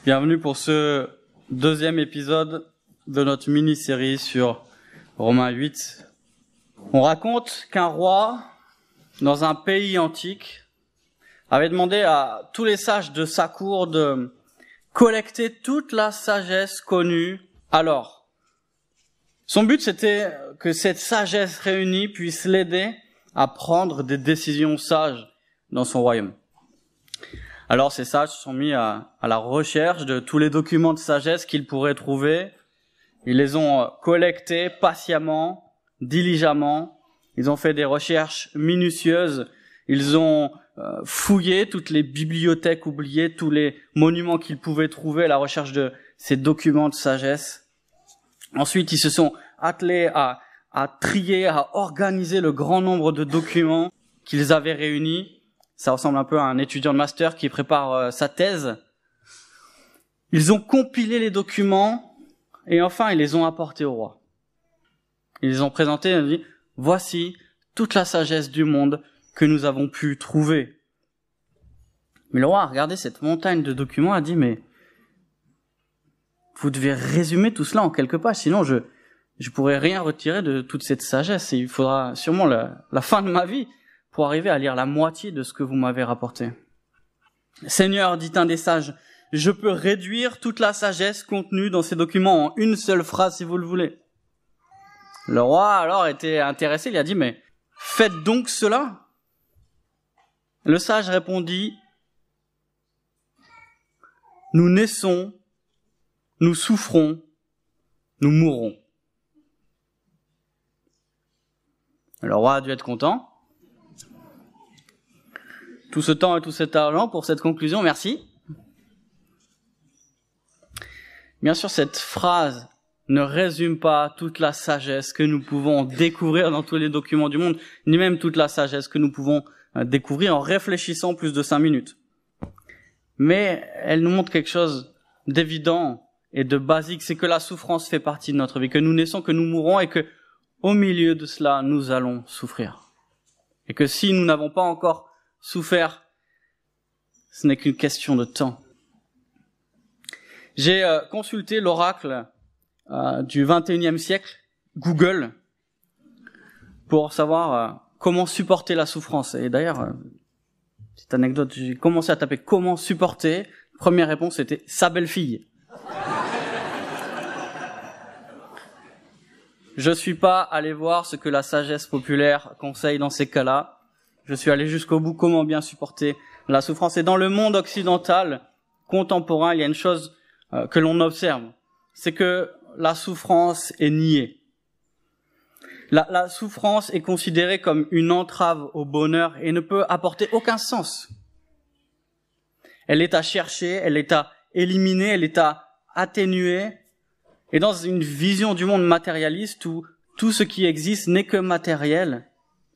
Bienvenue pour ce deuxième épisode de notre mini-série sur Romains 8. On raconte qu'un roi, dans un pays antique, avait demandé à tous les sages de sa cour de collecter toute la sagesse connue alors. Son but, c'était que cette sagesse réunie puisse l'aider à prendre des décisions sages dans son royaume. Alors ces sages se sont mis à la recherche de tous les documents de sagesse qu'ils pourraient trouver. Ils les ont collectés patiemment, diligemment. Ils ont fait des recherches minutieuses. Ils ont fouillé toutes les bibliothèques oubliées, tous les monuments qu'ils pouvaient trouver à la recherche de ces documents de sagesse. Ensuite, ils se sont attelés à trier, à organiser le grand nombre de documents qu'ils avaient réunis. Ça ressemble un peu à un étudiant de master qui prépare sa thèse. Ils ont compilé les documents et enfin ils les ont apportés au roi. Ils les ont présentés et ont dit « Voici toute la sagesse du monde que nous avons pu trouver. » Mais le roi a regardé cette montagne de documents et a dit « Mais vous devez résumer tout cela en quelques pages, sinon je pourrais rien retirer de toute cette sagesse. Et il faudra sûrement la fin de ma vie pour arriver à lire la moitié de ce que vous m'avez rapporté. » « Seigneur, dit un des sages, je peux réduire toute la sagesse contenue dans ces documents en une seule phrase si vous le voulez. » Le roi alors était intéressé, il a dit « Mais faites donc cela. » Le sage répondit « Nous naissons, nous souffrons, nous mourrons. » Le roi a dû être content. Tout ce temps et tout cet argent pour cette conclusion, merci. Bien sûr, cette phrase ne résume pas toute la sagesse que nous pouvons découvrir dans tous les documents du monde, ni même toute la sagesse que nous pouvons découvrir en réfléchissant plus de 5 minutes. Mais elle nous montre quelque chose d'évident et de basique, c'est que la souffrance fait partie de notre vie, que nous naissons, que nous mourrons et que au milieu de cela, nous allons souffrir. Et que si nous n'avons pas encore souffert, ce n'est qu'une question de temps. J'ai consulté l'oracle du 21e siècle, Google, pour savoir comment supporter la souffrance. Et d'ailleurs, petite anecdote, j'ai commencé à taper « comment supporter ». Première réponse était « sa belle-fille ». Je suis pas allé voir ce que la sagesse populaire conseille dans ces cas-là. Je suis allé jusqu'au bout, comment bien supporter la souffrance. Et dans le monde occidental contemporain, il y a une chose que l'on observe, c'est que la souffrance est niée. La souffrance est considérée comme une entrave au bonheur et ne peut apporter aucun sens. Elle est à chercher, elle est à éliminer, elle est à atténuer. Et dans une vision du monde matérialiste où tout ce qui existe n'est que matériel,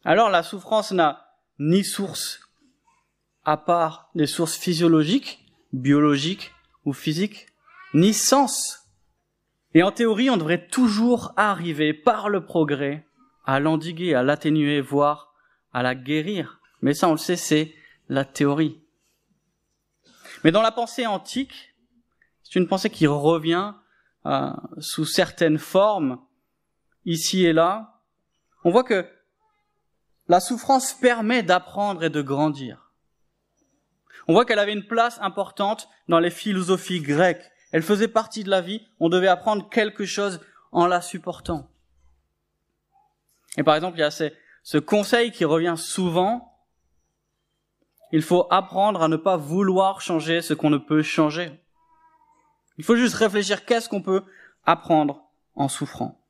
alors la souffrance n'a ni source à part des sources physiologiques, biologiques ou physiques, ni sens. Et en théorie, on devrait toujours arriver par le progrès à l'endiguer, à l'atténuer, voire à la guérir. Mais ça, on le sait, c'est la théorie. Mais dans la pensée antique, c'est une pensée qui revient sous certaines formes, ici et là. On voit que la souffrance permet d'apprendre et de grandir. On voit qu'elle avait une place importante dans les philosophies grecques. Elle faisait partie de la vie. On devait apprendre quelque chose en la supportant. Et par exemple, il y a ce conseil qui revient souvent. Il faut apprendre à ne pas vouloir changer ce qu'on ne peut changer. Il faut juste réfléchir qu'est-ce qu'on peut apprendre en souffrant.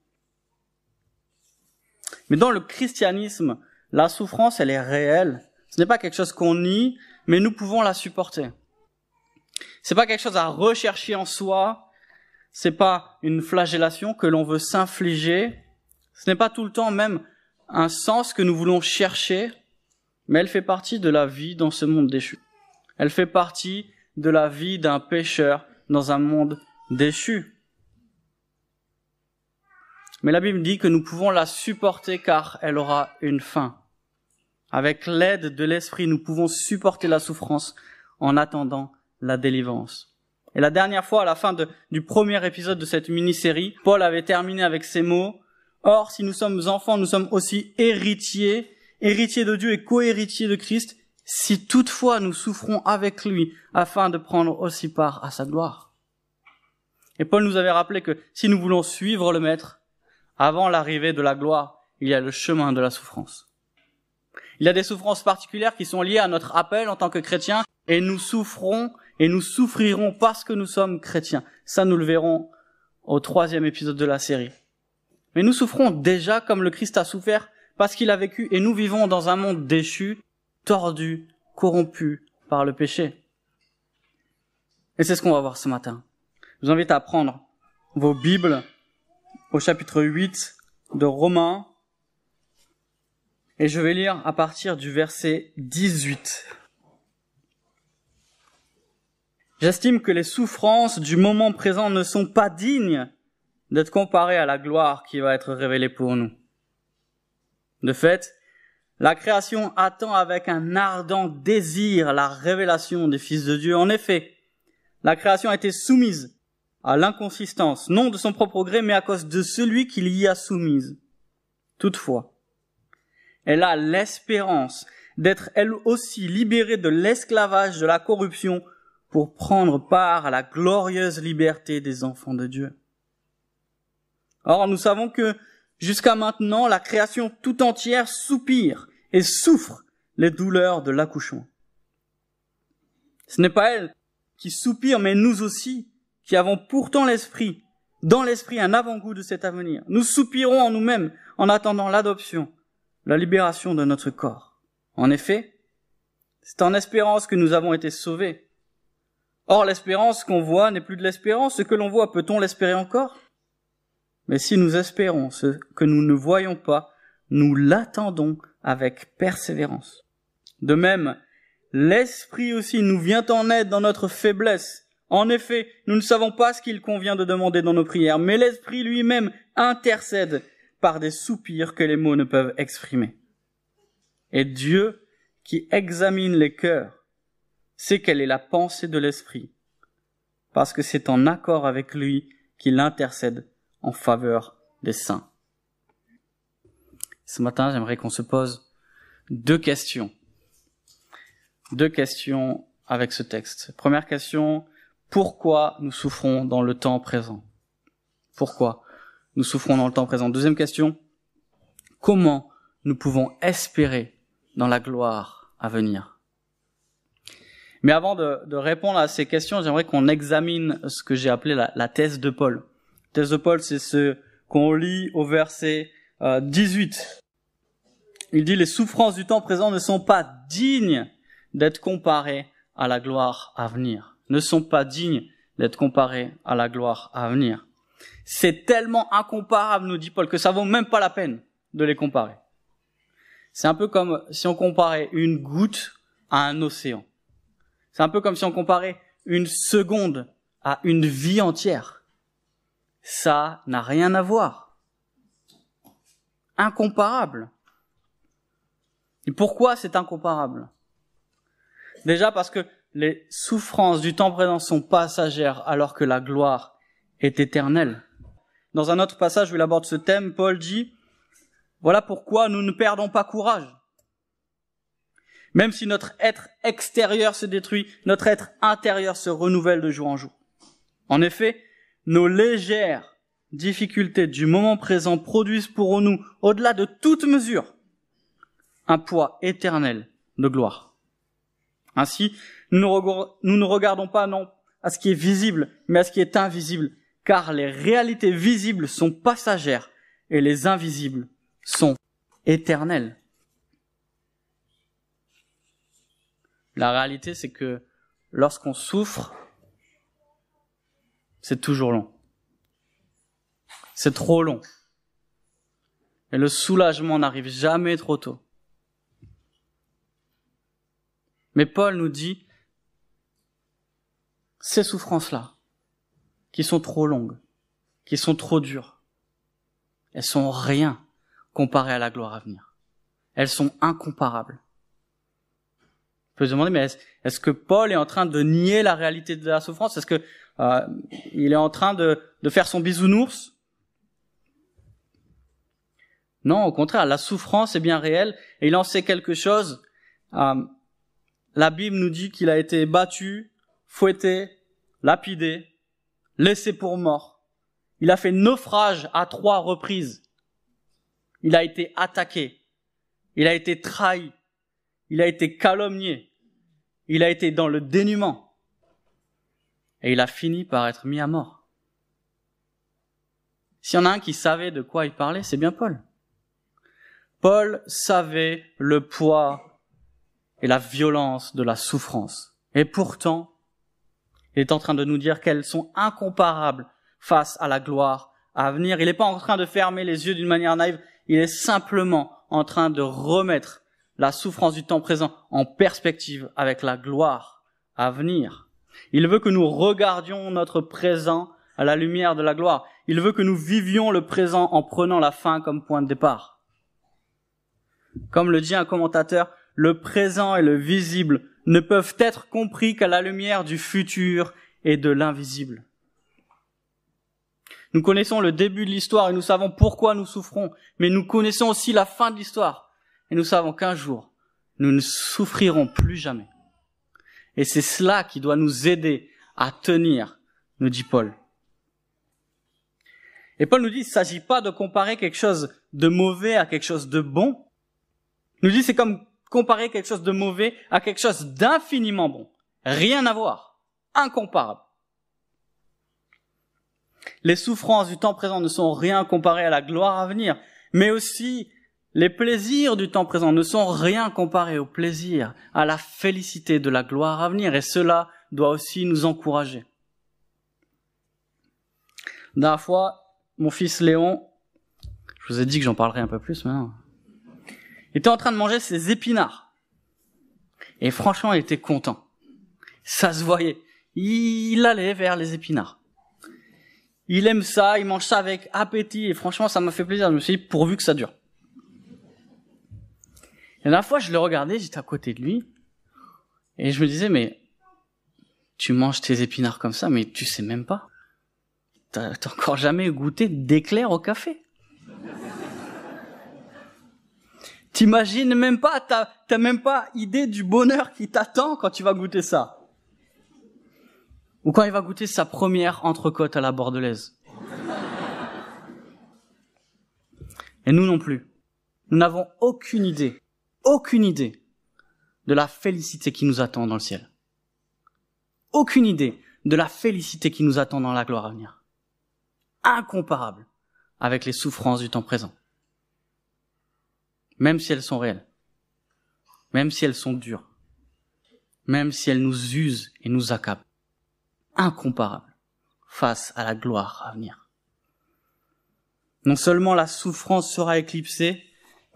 Mais dans le christianisme, la souffrance, elle est réelle. Ce n'est pas quelque chose qu'on nie, mais nous pouvons la supporter. C'est pas quelque chose à rechercher en soi. C'est pas une flagellation que l'on veut s'infliger. Ce n'est pas tout le temps même un sens que nous voulons chercher, mais elle fait partie de la vie dans ce monde déchu. Elle fait partie de la vie d'un pécheur dans un monde déchu. Mais la Bible dit que nous pouvons la supporter car elle aura une fin. Avec l'aide de l'Esprit, nous pouvons supporter la souffrance en attendant la délivrance. Et la dernière fois, à la fin du premier épisode de cette mini-série, Paul avait terminé avec ces mots. Or, si nous sommes enfants, nous sommes aussi héritiers de Dieu et co-héritiers de Christ, si toutefois nous souffrons avec lui, afin de prendre aussi part à sa gloire. Et Paul nous avait rappelé que si nous voulons suivre le Maître, avant l'arrivée de la gloire, il y a le chemin de la souffrance. Il y a des souffrances particulières qui sont liées à notre appel en tant que chrétiens, et nous souffrons et nous souffrirons parce que nous sommes chrétiens. Ça, nous le verrons au 3e épisode de la série. Mais nous souffrons déjà comme le Christ a souffert parce qu'il a vécu, et nous vivons dans un monde déchu, tordu, corrompu par le péché. Et c'est ce qu'on va voir ce matin. Je vous invite à prendre vos Bibles au chapitre 8 de Romains, et je vais lire à partir du verset 18. J'estime que les souffrances du moment présent ne sont pas dignes d'être comparées à la gloire qui va être révélée pour nous. De fait, la création attend avec un ardent désir la révélation des fils de Dieu. En effet, la création a été soumise à l'inconsistance, non de son propre gré, mais à cause de celui qui l'y a soumise. Toutefois, elle a l'espérance d'être elle aussi libérée de l'esclavage de la corruption pour prendre part à la glorieuse liberté des enfants de Dieu. Or, nous savons que jusqu'à maintenant, la création tout entière soupire et souffre les douleurs de l'accouchement. Ce n'est pas elle qui soupire, mais nous aussi, qui avons pourtant dans l'esprit un avant-goût de cet avenir. Nous soupirons en nous-mêmes en attendant l'adoption, la libération de notre corps. En effet, c'est en espérance que nous avons été sauvés. Or, l'espérance qu'on voit n'est plus de l'espérance. Ce que l'on voit, peut-on l'espérer encore? Mais si nous espérons ce que nous ne voyons pas, nous l'attendons avec persévérance. De même, l'Esprit aussi nous vient en aide dans notre faiblesse. En effet, nous ne savons pas ce qu'il convient de demander dans nos prières, mais l'Esprit lui-même intercède par des soupirs que les mots ne peuvent exprimer. Et Dieu, qui examine les cœurs, sait quelle est la pensée de l'Esprit, parce que c'est en accord avec lui qu'il intercède en faveur des saints. Ce matin, j'aimerais qu'on se pose deux questions avec ce texte. Première question, pourquoi nous souffrons dans le temps présent? Pourquoi nous souffrons dans le temps présent? Deuxième question, comment nous pouvons espérer dans la gloire à venir? Mais avant de répondre à ces questions, j'aimerais qu'on examine ce que j'ai appelé la thèse de Paul. La thèse de Paul, c'est ce qu'on lit au verset 18. Il dit « Les souffrances du temps présent ne sont pas dignes d'être comparées à la gloire à venir. » Ne sont pas dignes d'être comparées à la gloire à venir. C'est tellement incomparable, nous dit Paul, que ça vaut même pas la peine de les comparer. C'est un peu comme si on comparait une goutte à un océan. C'est un peu comme si on comparait une seconde à une vie entière. Ça n'a rien à voir. Incomparable. Et pourquoi c'est incomparable? Déjà parce que les souffrances du temps présent sont passagères alors que la gloire est éternelle. Dans un autre passage où il aborde ce thème, Paul dit « Voilà pourquoi nous ne perdons pas courage. Même si notre être extérieur se détruit, notre être intérieur se renouvelle de jour en jour. En effet, nos légères difficultés du moment présent produisent pour nous, au-delà de toute mesure, un poids éternel de gloire. Ainsi, nous ne regardons pas non à ce qui est visible, mais à ce qui est invisible, car les réalités visibles sont passagères et les invisibles sont éternelles. La réalité, c'est que lorsqu'on souffre, c'est toujours long. C'est trop long. Et le soulagement n'arrive jamais trop tôt. Mais Paul nous dit, ces souffrances-là, qui sont trop longues, qui sont trop dures, elles sont rien comparées à la gloire à venir. Elles sont incomparables. On peut se demander, mais est-ce que Paul est en train de nier la réalité de la souffrance? Est-ce que il est en train de faire son bisounours. Non, au contraire, la souffrance est bien réelle et il en sait quelque chose. La Bible nous dit qu'il a été battu, fouetté, lapidé, laissé pour mort. Il a fait naufrage à 3 reprises. Il a été attaqué. Il a été trahi. Il a été calomnié. Il a été dans le dénuement. Et il a fini par être mis à mort. S'il y en a un qui savait de quoi il parlait, c'est bien Paul. Paul savait le poids et la violence de la souffrance. Et pourtant, il est en train de nous dire qu'elles sont incomparables face à la gloire à venir. Il n'est pas en train de fermer les yeux d'une manière naïve. Il est simplement en train de remettre la souffrance du temps présent en perspective avec la gloire à venir. Il veut que nous regardions notre présent à la lumière de la gloire. Il veut que nous vivions le présent en prenant la fin comme point de départ. Comme le dit un commentateur, le présent et le visible ne peuvent être compris qu'à la lumière du futur et de l'invisible. Nous connaissons le début de l'histoire et nous savons pourquoi nous souffrons, mais nous connaissons aussi la fin de l'histoire et nous savons qu'un jour, nous ne souffrirons plus jamais. Et c'est cela qui doit nous aider à tenir, nous dit Paul. Et Paul nous dit, il ne s'agit pas de comparer quelque chose de mauvais à quelque chose de bon. Il nous dit, c'est comme comparer quelque chose de mauvais à quelque chose d'infiniment bon. Rien à voir. Incomparable. Les souffrances du temps présent ne sont rien comparées à la gloire à venir, mais aussi les plaisirs du temps présent ne sont rien comparés au plaisir, à la félicité de la gloire à venir, et cela doit aussi nous encourager. La dernière fois, mon fils Léon, je vous ai dit que j'en parlerai un peu plus maintenant, il était en train de manger ses épinards. Et franchement, il était content. Ça se voyait. Il allait vers les épinards. Il aime ça, il mange ça avec appétit, et franchement, ça m'a fait plaisir. Je me suis dit, pourvu que ça dure. Et la dernière fois, je le regardais, j'étais à côté de lui, et je me disais, mais tu manges tes épinards comme ça, mais tu sais même pas. T'as encore jamais goûté d'éclair au café. T'imagines même pas, t'as même pas idée du bonheur qui t'attend quand tu vas goûter ça. Ou quand il va goûter sa première entrecôte à la bordelaise. Et nous non plus. Nous n'avons aucune idée de la félicité qui nous attend dans le ciel. Aucune idée de la félicité qui nous attend dans la gloire à venir. Incomparable avec les souffrances du temps présent. Même si elles sont réelles. Même si elles sont dures. Même si elles nous usent et nous accablent. Incomparable face à la gloire à venir. Non seulement la souffrance sera éclipsée,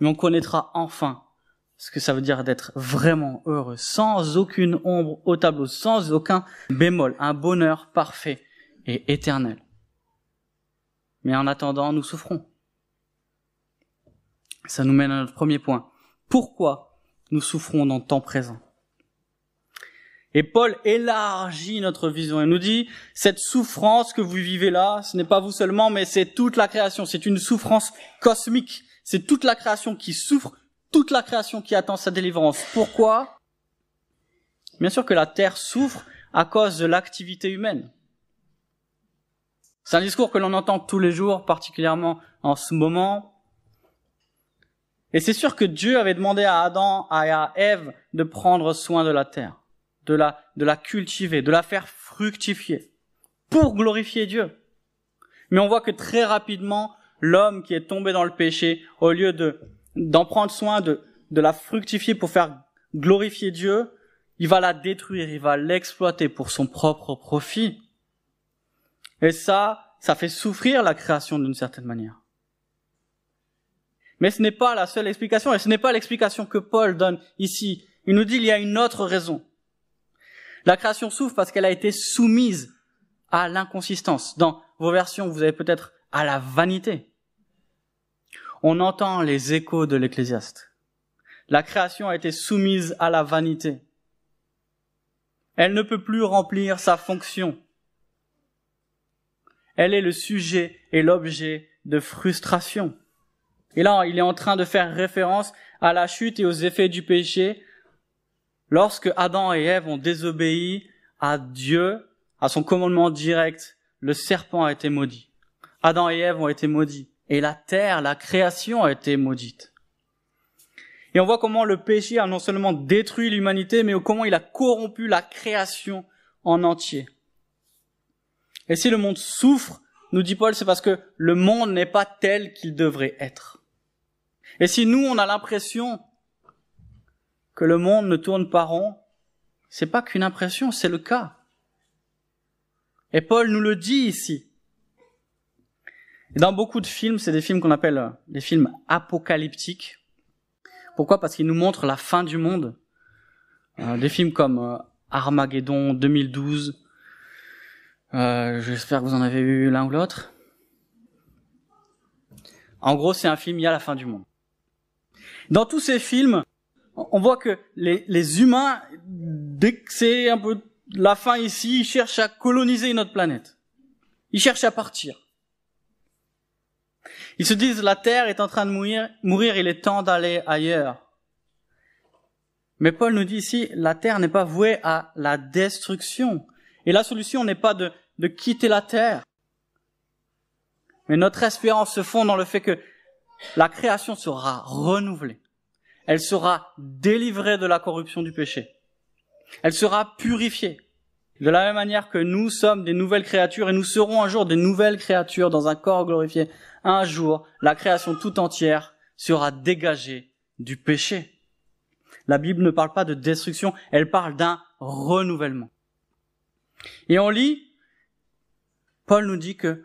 mais on connaîtra enfin ce que ça veut dire d'être vraiment heureux, sans aucune ombre au tableau, sans aucun bémol, un bonheur parfait et éternel. Mais en attendant, nous souffrons. Ça nous mène à notre premier point. Pourquoi nous souffrons dans le temps présent? Et Paul élargit notre vision et nous dit, cette souffrance que vous vivez là, ce n'est pas vous seulement, mais c'est toute la création. C'est une souffrance cosmique. C'est toute la création qui souffre, toute la création qui attend sa délivrance. Pourquoi? Bien sûr que la terre souffre à cause de l'activité humaine. C'est un discours que l'on entend tous les jours, particulièrement en ce moment. Et c'est sûr que Dieu avait demandé à Adam et à Ève de prendre soin de la terre, de la cultiver, de la faire fructifier, pour glorifier Dieu. Mais on voit que très rapidement, l'homme qui est tombé dans le péché, au lieu d'en prendre soin, de la fructifier pour faire glorifier Dieu, il va la détruire, il va l'exploiter pour son propre profit. Et ça fait souffrir la création d'une certaine manière. Mais ce n'est pas la seule explication, et ce n'est pas l'explication que Paul donne ici. Il nous dit qu'il y a une autre raison. La création souffre parce qu'elle a été soumise à l'inconsistance. Dans vos versions, vous avez peut-être à la vanité. On entend les échos de l'Ecclésiaste. La création a été soumise à la vanité. Elle ne peut plus remplir sa fonction. Elle est le sujet et l'objet de frustration. Et là, il est en train de faire référence à la chute et aux effets du péché lorsque Adam et Ève ont désobéi à Dieu, à son commandement direct. Le serpent a été maudit. Adam et Ève ont été maudits. Et la terre, la création a été maudite. Et on voit comment le péché a non seulement détruit l'humanité, mais comment il a corrompu la création en entier. Et si le monde souffre, nous dit Paul, c'est parce que le monde n'est pas tel qu'il devrait être. Et si nous, on a l'impression que le monde ne tourne pas rond, c'est pas qu'une impression, c'est le cas. Et Paul nous le dit ici. Et dans beaucoup de films, c'est des films qu'on appelle des films apocalyptiques. Pourquoi ? Parce qu'ils nous montrent la fin du monde. Des films comme Armageddon 2012. J'espère que vous en avez vu l'un ou l'autre. En gros, c'est un film, il y a la fin du monde. Dans tous ces films, on voit que les humains, dès que c'est un peu la fin ici, ils cherchent à coloniser notre planète. Ils cherchent à partir. Ils se disent, la Terre est en train de mourir, il est temps d'aller ailleurs. Mais Paul nous dit ici, la Terre n'est pas vouée à la destruction. Et la solution n'est pas de quitter la Terre. Mais notre espérance se fonde dans le fait que la création sera renouvelée. Elle sera délivrée de la corruption du péché. Elle sera purifiée. De la même manière que nous sommes des nouvelles créatures et nous serons un jour des nouvelles créatures dans un corps glorifié. Un jour, la création tout entière sera dégagée du péché. La Bible ne parle pas de destruction, elle parle d'un renouvellement. Et on lit, Paul nous dit que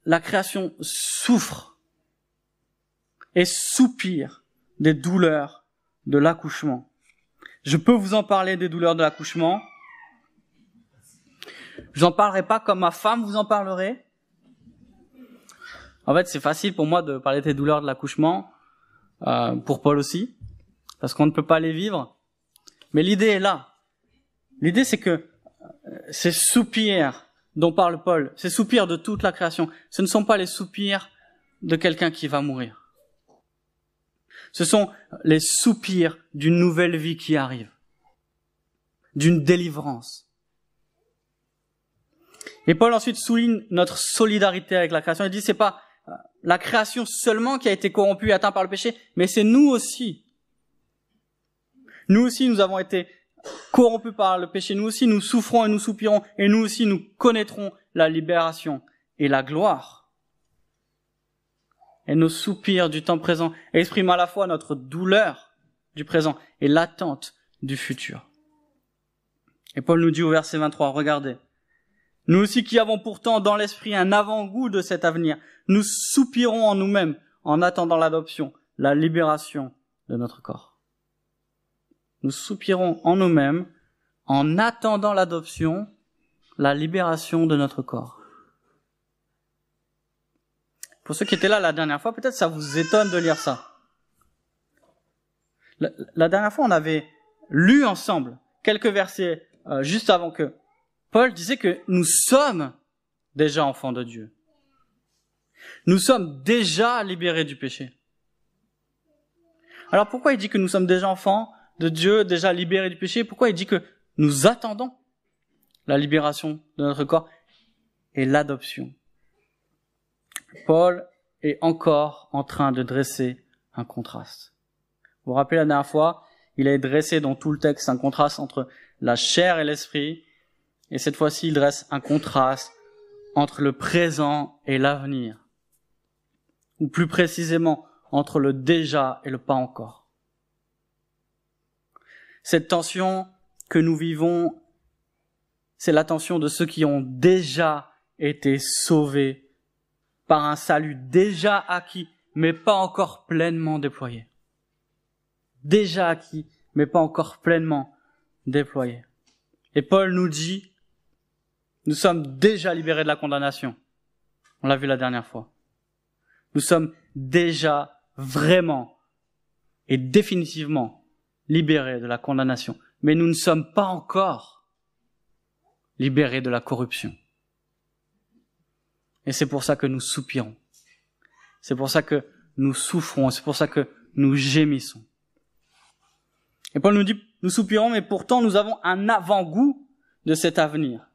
la création souffre et soupire des douleurs de l'accouchement. Je peux vous en parler des douleurs de l'accouchement. Je n'en parlerai pas comme ma femme vous en parlerait. En fait, c'est facile pour moi de parler des douleurs de l'accouchement, pour Paul aussi, parce qu'on ne peut pas les vivre. Mais l'idée est là. L'idée, c'est que ces soupirs dont parle Paul, ces soupirs de toute la création, ce ne sont pas les soupirs de quelqu'un qui va mourir. Ce sont les soupirs d'une nouvelle vie qui arrive, d'une délivrance. Et Paul ensuite souligne notre solidarité avec la création. Il dit c'est pas la création seulement qui a été corrompue et atteinte par le péché, mais c'est nous aussi. Nous aussi, nous avons été corrompus par le péché. Nous aussi, nous souffrons et nous soupirons. Et nous aussi, nous connaîtrons la libération et la gloire. Et nos soupirs du temps présent expriment à la fois notre douleur du présent et l'attente du futur. Et Paul nous dit au verset 23, regardez. Nous aussi qui avons pourtant dans l'esprit un avant-goût de cet avenir, nous soupirons en nous-mêmes en attendant l'adoption, la libération de notre corps. Nous soupirons en nous-mêmes en attendant l'adoption, la libération de notre corps. Pour ceux qui étaient là la dernière fois, peut-être ça vous étonne de lire ça. La dernière fois, on avait lu ensemble quelques versets juste avant que Paul disait que nous sommes déjà enfants de Dieu. Nous sommes déjà libérés du péché. Alors pourquoi il dit que nous sommes déjà enfants de Dieu, déjà libérés du péché? Pourquoi il dit que nous attendons la libération de notre corps et l'adoption? Paul est encore en train de dresser un contraste. Vous vous rappelez la dernière fois, il a dressé dans tout le texte un contraste entre la chair et l'esprit, et cette fois-ci, il dresse un contraste entre le présent et l'avenir, ou plus précisément, entre le déjà et le pas encore. Cette tension que nous vivons, c'est la tension de ceux qui ont déjà été sauvés par un salut déjà acquis, mais pas encore pleinement déployé. Déjà acquis, mais pas encore pleinement déployé. Et Paul nous dit, nous sommes déjà libérés de la condamnation. On l'a vu la dernière fois. Nous sommes déjà vraiment et définitivement libérés de la condamnation. Mais nous ne sommes pas encore libérés de la corruption. Et c'est pour ça que nous soupirons. C'est pour ça que nous souffrons. C'est pour ça que nous gémissons. Et Paul nous dit, nous soupirons, mais pourtant nous avons un avant-goût de cet avenir.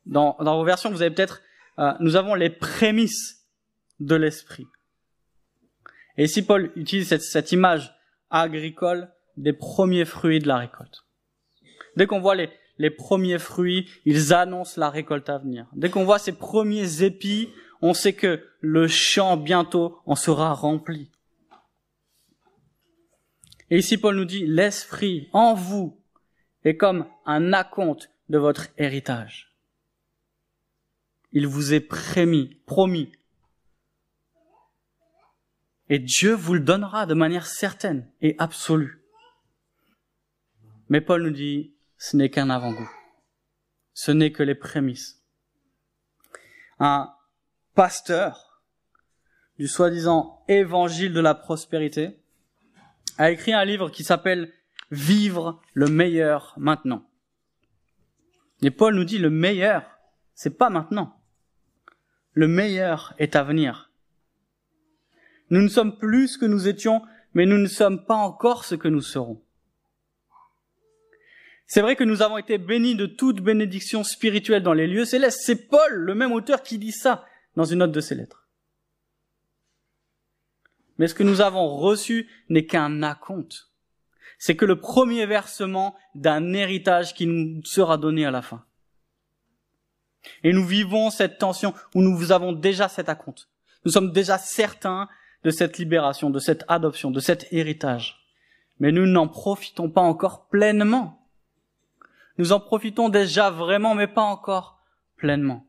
Dans vos versions, vous avez peut-être, nous avons les prémices de l'esprit. Et ici, Paul utilise cette image agricole des premiers fruits de la récolte. Dès qu'on voit les premiers fruits, ils annoncent la récolte à venir. Dès qu'on voit ces premiers épis, on sait que le champ bientôt en sera rempli. Et ici, Paul nous dit, l'esprit en vous est comme un acompte de votre héritage. Il vous est promis. Et Dieu vous le donnera de manière certaine et absolue. Mais Paul nous dit, ce n'est qu'un avant-goût. Ce n'est que les prémices. Un pasteur du soi-disant évangile de la prospérité a écrit un livre qui s'appelle « Vivre le meilleur maintenant ». Et Paul nous dit le meilleur, c'est pas maintenant. Le meilleur est à venir. Nous ne sommes plus ce que nous étions, mais nous ne sommes pas encore ce que nous serons. C'est vrai que nous avons été bénis de toute bénédiction spirituelle dans les lieux célestes. C'est Paul, le même auteur, qui dit ça dans une autre de ses lettres. Mais ce que nous avons reçu n'est qu'un acompte. C'est que le premier versement d'un héritage qui nous sera donné à la fin. Et nous vivons cette tension où nous avons déjà cet acompte. Nous sommes déjà certains de cette libération, de cette adoption, de cet héritage. Mais nous n'en profitons pas encore pleinement. Nous en profitons déjà vraiment, mais pas encore pleinement.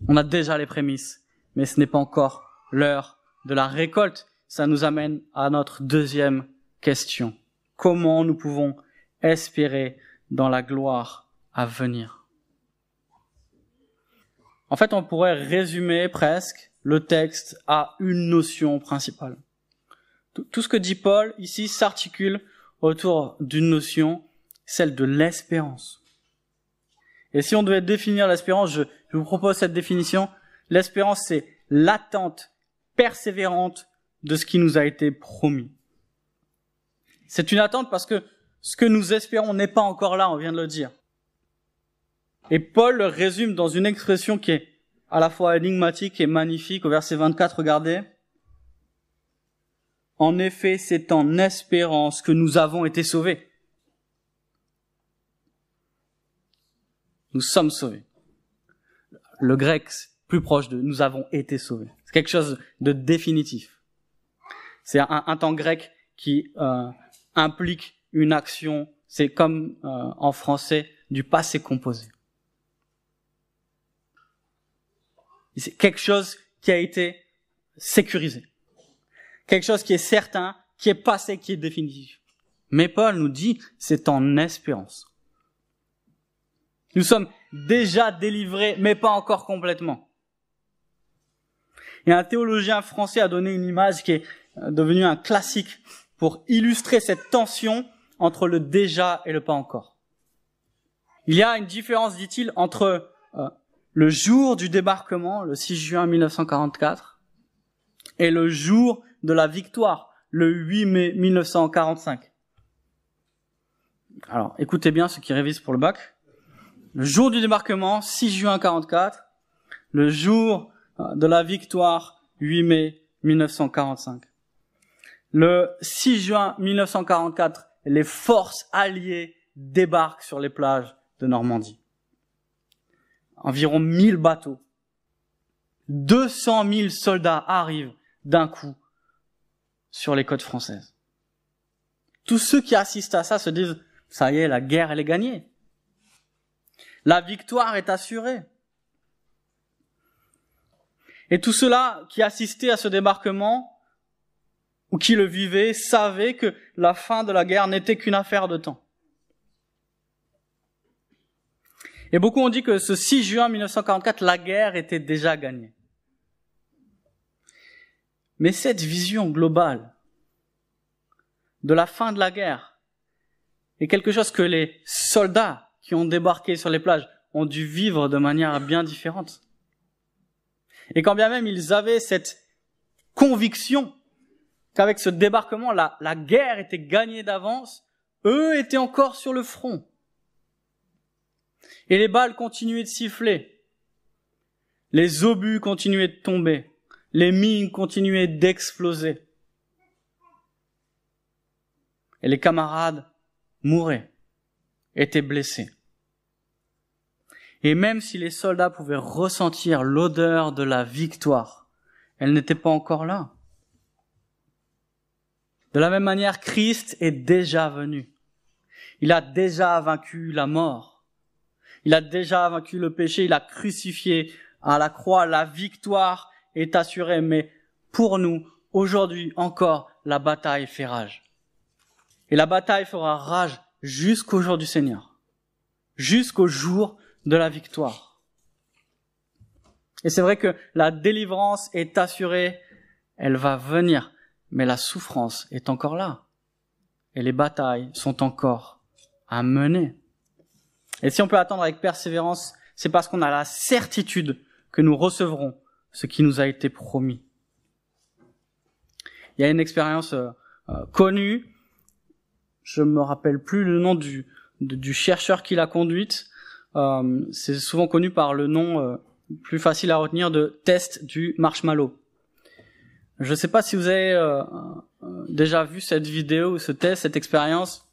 On a déjà les prémices, mais ce n'est pas encore l'heure de la récolte. Ça nous amène à notre deuxième question. Comment nous pouvons espérer dans la gloire à venir? En fait, on pourrait résumer presque le texte à une notion principale. Tout ce que dit Paul ici s'articule autour d'une notion, celle de l'espérance. Et si on devait définir l'espérance, je vous propose cette définition. L'espérance, c'est l'attente persévérante de ce qui nous a été promis. C'est une attente parce que ce que nous espérons n'est pas encore là, on vient de le dire. Et Paul le résume dans une expression qui est à la fois énigmatique et magnifique. Au verset 24, regardez. En effet, c'est en espérance que nous avons été sauvés. Nous sommes sauvés. Le grec, c'est plus proche de nous avons été sauvés. C'est quelque chose de définitif. C'est un temps grec qui implique une action. C'est comme en français du passé composé. C'est quelque chose qui a été sécurisé. Quelque chose qui est certain, qui est passé, qui est définitif. Mais Paul nous dit, c'est en espérance. Nous sommes déjà délivrés, mais pas encore complètement. Et un théologien français a donné une image qui est devenue un classique pour illustrer cette tension entre le déjà et le pas encore. Il y a une différence, dit-il, entre le jour du débarquement, le 6 juin 1944, et le jour de la victoire, le 8 mai 1945. Alors, écoutez bien ceux qui révisent pour le bac. Le jour du débarquement, 6 juin 44, le jour de la victoire, 8 mai 1945. Le 6 juin 1944, les forces alliées débarquent sur les plages de Normandie. Environ 1000 bateaux. 200 000 soldats arrivent d'un coup sur les côtes françaises. Tous ceux qui assistent à ça se disent, ça y est, la guerre, elle est gagnée. La victoire est assurée. Et tous ceux-là qui assistaient à ce débarquement, ou qui le vivaient, savaient que la fin de la guerre n'était qu'une affaire de temps. Et beaucoup ont dit que ce 6 juin 1944, la guerre était déjà gagnée. Mais cette vision globale de la fin de la guerre est quelque chose que les soldats qui ont débarqué sur les plages ont dû vivre de manière bien différente. Et quand bien même ils avaient cette conviction qu'avec ce débarquement, la guerre était gagnée d'avance, eux étaient encore sur le front. Et les balles continuaient de siffler. Les obus continuaient de tomber. Les mines continuaient d'exploser. Et les camarades mouraient, étaient blessés. Et même si les soldats pouvaient ressentir l'odeur de la victoire, elle n'était pas encore là. De la même manière, Christ est déjà venu. Il a déjà vaincu la mort. Il a déjà vaincu le péché. Il a crucifié à la croix. La victoire est assurée. Mais pour nous, aujourd'hui encore, la bataille fait rage. Et la bataille fera rage jusqu'au jour du Seigneur. Jusqu'au jour de la victoire. Et c'est vrai que la délivrance est assurée. Elle va venir. Mais la souffrance est encore là. Et les batailles sont encore à mener. Et si on peut attendre avec persévérance, c'est parce qu'on a la certitude que nous recevrons ce qui nous a été promis. Il y a une expérience connue, je me rappelle plus le nom du chercheur qui l'a conduite, c'est souvent connu par le nom plus facile à retenir de test du marshmallow. Je ne sais pas si vous avez déjà vu cette vidéo, ce test, cette expérience.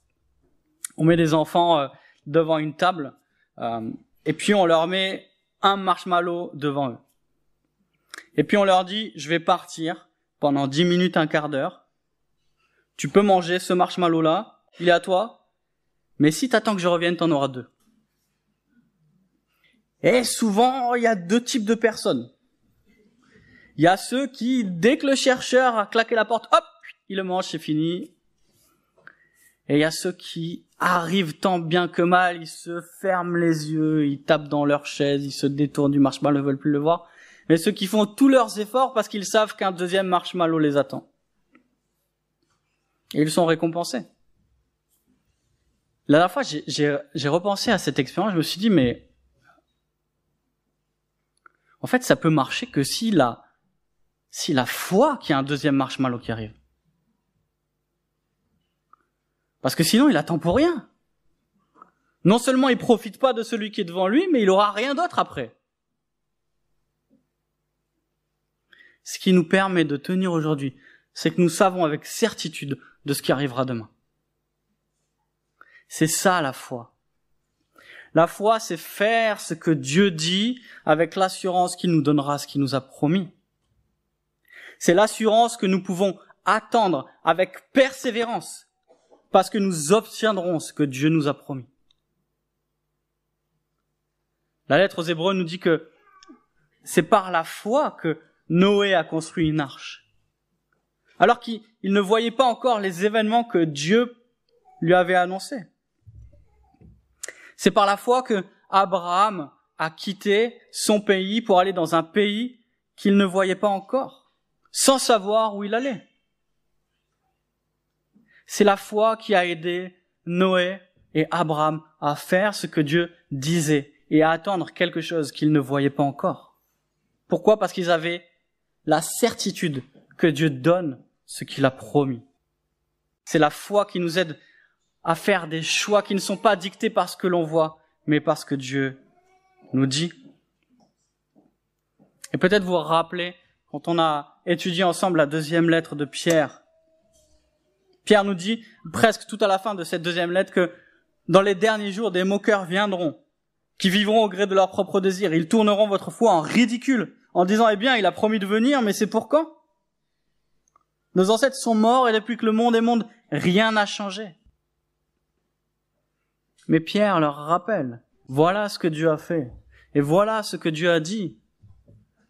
On met des enfants devant une table et puis on leur met un marshmallow devant eux. Et puis on leur dit, je vais partir pendant 10 minutes, un quart d'heure. Tu peux manger ce marshmallow-là, il est à toi, mais si tu attends que je revienne, tu en auras 2. Et souvent, il y a 2 types de personnes. Il y a ceux qui, dès que le chercheur a claqué la porte, hop, il le mange, c'est fini. Et il y a ceux qui arrivent tant bien que mal, ils se ferment les yeux, ils tapent dans leur chaise, ils se détournent du marshmallow, ils ne veulent plus le voir. Mais ceux qui font tous leurs efforts parce qu'ils savent qu'un deuxième marshmallow les attend. Et ils sont récompensés. La dernière fois, j'ai repensé à cette expérience, je me suis dit, mais en fait, ça peut marcher que si la foi qu'il y a un deuxième marshmallow qui arrive. Parce que sinon, il attend pour rien. Non seulement il profite pas de celui qui est devant lui, mais il aura rien d'autre après. Ce qui nous permet de tenir aujourd'hui, c'est que nous savons avec certitude de ce qui arrivera demain. C'est ça la foi. La foi, c'est faire ce que Dieu dit avec l'assurance qu'il nous donnera ce qu'il nous a promis. C'est l'assurance que nous pouvons attendre avec persévérance parce que nous obtiendrons ce que Dieu nous a promis. La lettre aux Hébreux nous dit que c'est par la foi que Noé a construit une arche. Alors qu'il ne voyait pas encore les événements que Dieu lui avait annoncés. C'est par la foi que Abraham a quitté son pays pour aller dans un pays qu'il ne voyait pas encore, sans savoir où il allait. C'est la foi qui a aidé Noé et Abraham à faire ce que Dieu disait et à attendre quelque chose qu'ils ne voyaient pas encore. Pourquoi ? Parce qu'ils avaient la certitude que Dieu donne ce qu'il a promis. C'est la foi qui nous aide à faire des choix qui ne sont pas dictés par ce que l'on voit, mais par ce que Dieu nous dit. Et peut-être vous rappelez, quand on a étudié ensemble la deuxième lettre de Pierre, Pierre nous dit, presque tout à la fin de cette deuxième lettre, que dans les derniers jours, des moqueurs viendront, qui vivront au gré de leurs propres désirs. Ils tourneront votre foi en ridicule, en disant, eh bien, il a promis de venir, mais c'est pour quand ? Nos ancêtres sont morts et depuis que le monde est monde, rien n'a changé. Mais Pierre leur rappelle, voilà ce que Dieu a fait, et voilà ce que Dieu a dit.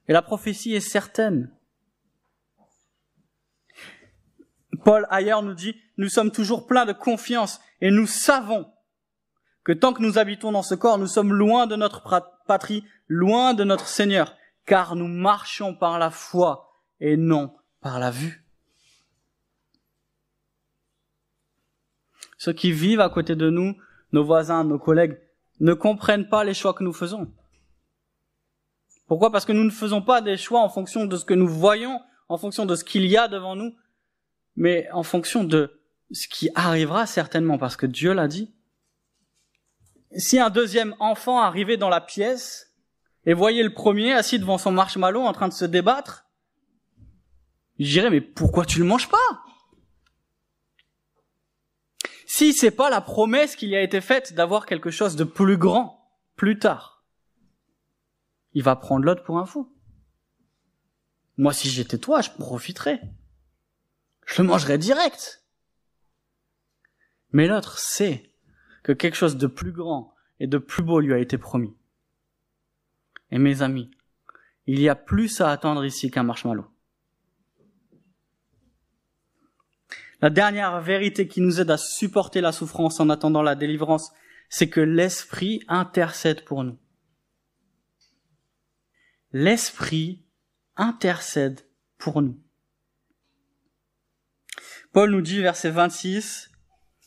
Et la prophétie est certaine. Paul ailleurs nous dit, nous sommes toujours pleins de confiance et nous savons que tant que nous habitons dans ce corps, nous sommes loin de notre patrie, loin de notre Seigneur, car nous marchons par la foi et non par la vue. Ceux qui vivent à côté de nous, nos voisins, nos collègues, ne comprennent pas les choix que nous faisons. Pourquoi? Parce que nous ne faisons pas des choix en fonction de ce que nous voyons, en fonction de ce qu'il y a devant nous, mais en fonction de ce qui arrivera certainement, parce que Dieu l'a dit. Si un deuxième enfant arrivait dans la pièce et voyait le premier assis devant son marshmallow en train de se débattre, je dirais, mais pourquoi tu le manges pas? Si c'est pas la promesse qui lui a été faite d'avoir quelque chose de plus grand, plus tard, il va prendre l'autre pour un fou. Moi, si j'étais toi, je profiterais. Je le mangerais direct. Mais l'autre sait que quelque chose de plus grand et de plus beau lui a été promis. Et mes amis, il y a plus à attendre ici qu'un marshmallow. La dernière vérité qui nous aide à supporter la souffrance en attendant la délivrance, c'est que l'Esprit intercède pour nous. L'Esprit intercède pour nous. Paul nous dit, verset 26,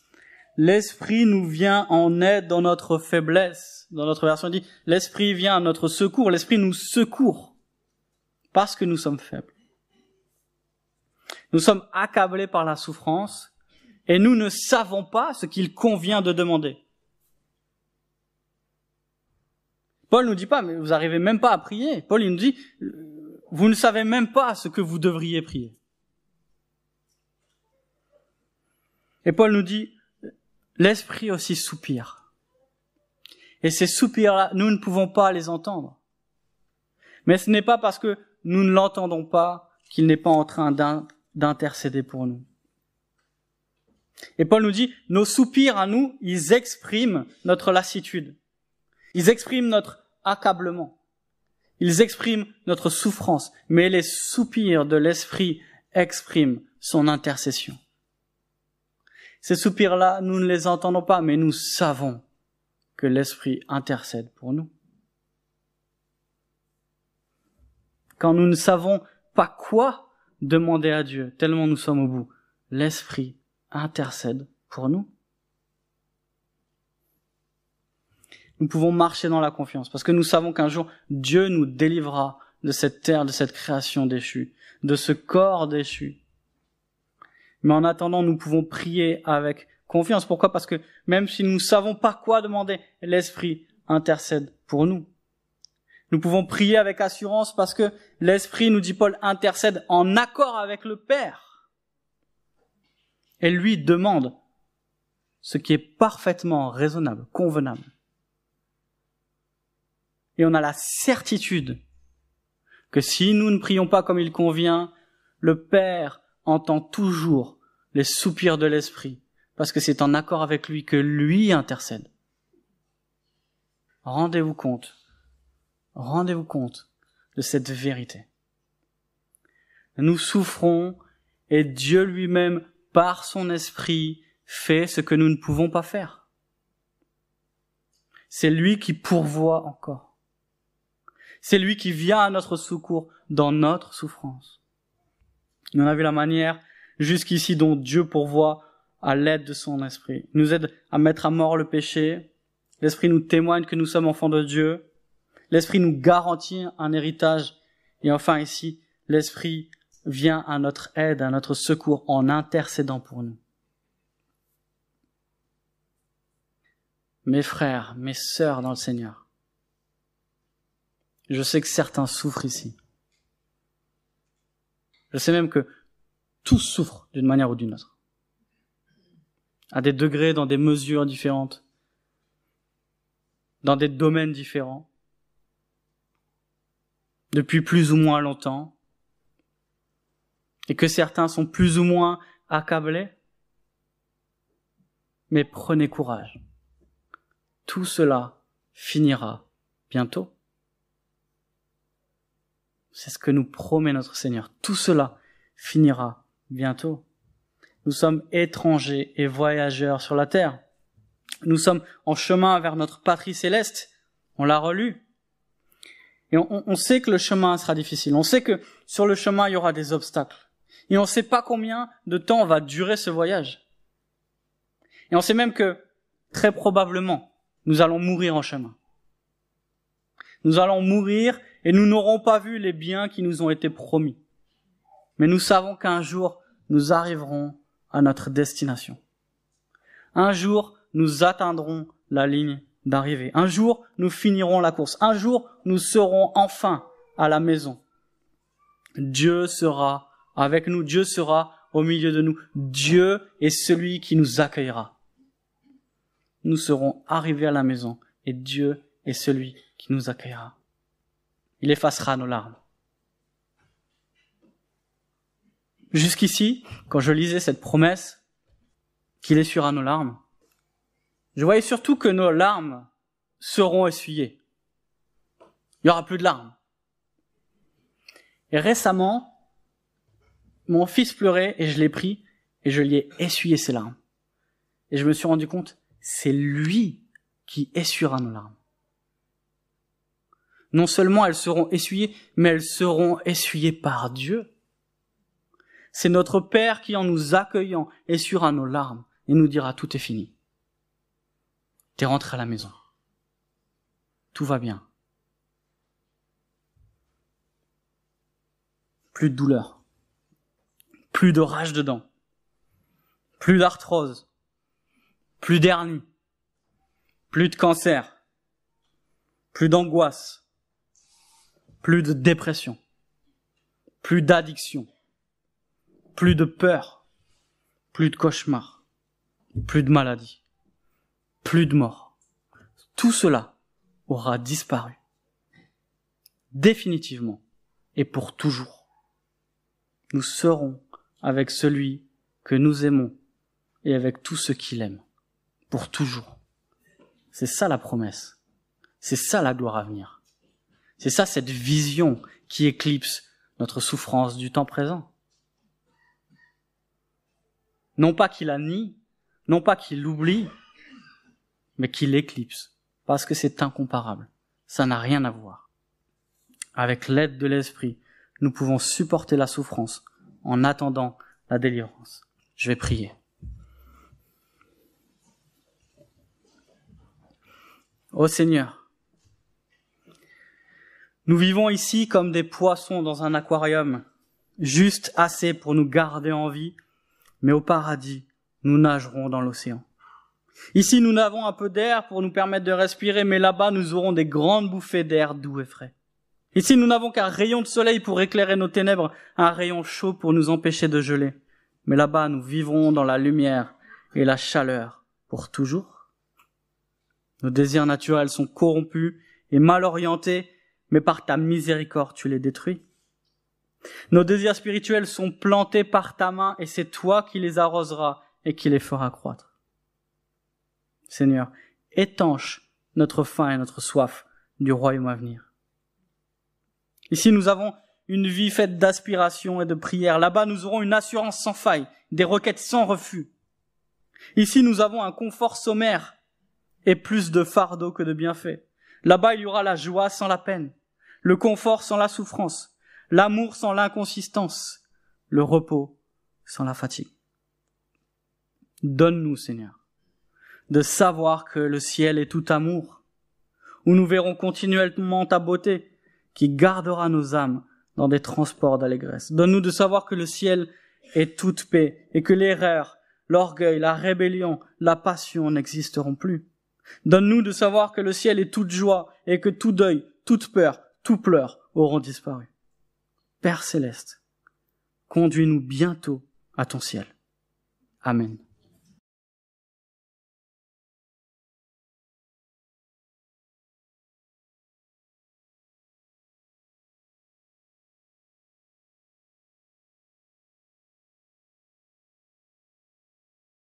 « L'Esprit nous vient en aide dans notre faiblesse. » Dans notre version, il dit, « L'Esprit vient à notre secours. » L'Esprit nous secourt parce que nous sommes faibles. Nous sommes accablés par la souffrance et nous ne savons pas ce qu'il convient de demander. Paul nous dit pas, mais vous arrivez même pas à prier. Paul, il nous dit, vous ne savez même pas ce que vous devriez prier. Et Paul nous dit, l'Esprit aussi soupire. Et ces soupirs-là, nous ne pouvons pas les entendre. Mais ce n'est pas parce que nous ne l'entendons pas qu'il n'est pas en train d'intercéder pour nous. Et Paul nous dit, nos soupirs à nous, ils expriment notre lassitude. Ils expriment notre accablement. Ils expriment notre souffrance. Mais les soupirs de l'Esprit expriment son intercession. Ces soupirs-là, nous ne les entendons pas, mais nous savons que l'Esprit intercède pour nous. Quand nous ne savons pas quoi demander à Dieu, tellement nous sommes au bout, l'Esprit intercède pour nous. Nous pouvons marcher dans la confiance, parce que nous savons qu'un jour, Dieu nous délivrera de cette terre, de cette création déchue, de ce corps déchu. Mais en attendant, nous pouvons prier avec confiance. Pourquoi? Parce que même si nous ne savons pas quoi demander, l'Esprit intercède pour nous. Nous pouvons prier avec assurance parce que l'Esprit, nous dit Paul, intercède en accord avec le Père. Et lui demande ce qui est parfaitement raisonnable, convenable. Et on a la certitude que si nous ne prions pas comme il convient, le Père entend toujours les soupirs de l'Esprit, parce que c'est en accord avec lui que lui intercède. Rendez-vous compte de cette vérité. Nous souffrons et Dieu lui-même, par son Esprit, fait ce que nous ne pouvons pas faire. C'est lui qui pourvoit encore. C'est lui qui vient à notre secours dans notre souffrance. On a vu la manière jusqu'ici dont Dieu pourvoit à l'aide de son Esprit. Il nous aide à mettre à mort le péché. L'Esprit nous témoigne que nous sommes enfants de Dieu. L'Esprit nous garantit un héritage. Et enfin ici, l'Esprit vient à notre aide, à notre secours en intercédant pour nous. Mes frères, mes sœurs dans le Seigneur, je sais que certains souffrent ici. Je sais même que tous souffrent d'une manière ou d'une autre. À des degrés, dans des mesures différentes, dans des domaines différents, depuis plus ou moins longtemps, et que certains sont plus ou moins accablés. Mais prenez courage. Tout cela finira bientôt. C'est ce que nous promet notre Seigneur. Tout cela finira bientôt. Nous sommes étrangers et voyageurs sur la terre. Nous sommes en chemin vers notre patrie céleste. On l'a relu. Et on sait que le chemin sera difficile. On sait que sur le chemin, il y aura des obstacles. Et on ne sait pas combien de temps va durer ce voyage. Et on sait même que, très probablement, nous allons mourir en chemin. Nous allons mourir et nous n'aurons pas vu les biens qui nous ont été promis. Mais nous savons qu'un jour, nous arriverons à notre destination. Un jour, nous atteindrons la ligne d'arrivée. Un jour, nous finirons la course. Un jour, nous serons enfin à la maison. Dieu sera avec nous. Dieu sera au milieu de nous. Dieu est celui qui nous accueillera. Nous serons arrivés à la maison et Dieu est celui qui nous accueillera. Il effacera nos larmes. Jusqu'ici, quand je lisais cette promesse qu'il essuiera nos larmes, je voyais surtout que nos larmes seront essuyées. Il n'y aura plus de larmes. Et récemment, mon fils pleurait et je l'ai pris et je lui ai essuyé ses larmes. Et je me suis rendu compte, c'est lui qui essuiera nos larmes. Non seulement elles seront essuyées, mais elles seront essuyées par Dieu. C'est notre Père qui, en nous accueillant, essuiera nos larmes et nous dira tout est fini. T'es rentré à la maison. Tout va bien. Plus de douleur. Plus de rage dedans. Plus d'arthrose. Plus d'hernie. Plus de cancer. Plus d'angoisse. Plus de dépression. Plus d'addiction. Plus de peur. Plus de cauchemars. Plus de maladie. Plus de mort. Tout cela aura disparu. Définitivement et pour toujours. Nous serons avec celui que nous aimons et avec tous ceux qui l'aiment. Pour toujours. C'est ça la promesse. C'est ça la gloire à venir. C'est ça cette vision qui éclipse notre souffrance du temps présent. Non pas qu'il la nie, non pas qu'il l'oublie, mais qu'il l'éclipse, parce que c'est incomparable. Ça n'a rien à voir. Avec l'aide de l'Esprit, nous pouvons supporter la souffrance en attendant la délivrance. Je vais prier. Ô Seigneur, nous vivons ici comme des poissons dans un aquarium, juste assez pour nous garder en vie, mais au paradis, nous nagerons dans l'océan. Ici, nous n'avons un peu d'air pour nous permettre de respirer, mais là-bas, nous aurons des grandes bouffées d'air doux et frais. Ici, nous n'avons qu'un rayon de soleil pour éclairer nos ténèbres, un rayon chaud pour nous empêcher de geler. Mais là-bas, nous vivrons dans la lumière et la chaleur pour toujours. Nos désirs naturels sont corrompus et mal orientés, mais par ta miséricorde, tu les détruis. Nos désirs spirituels sont plantés par ta main et c'est toi qui les arroseras et qui les feras croître. Seigneur, étanche notre faim et notre soif du royaume à venir. Ici, nous avons une vie faite d'aspiration et de prière. Là-bas, nous aurons une assurance sans faille, des requêtes sans refus. Ici, nous avons un confort sommaire et plus de fardeau que de bienfaits. Là-bas, il y aura la joie sans la peine, le confort sans la souffrance, l'amour sans l'inconsistance, le repos sans la fatigue. Donne-nous, Seigneur, de savoir que le ciel est tout amour, où nous verrons continuellement ta beauté, qui gardera nos âmes dans des transports d'allégresse. Donne-nous de savoir que le ciel est toute paix, et que l'erreur, l'orgueil, la rébellion, la passion n'existeront plus. Donne-nous de savoir que le ciel est toute joie, et que tout deuil, toute peur, tout pleur auront disparu. Père céleste, conduis-nous bientôt à ton ciel. Amen.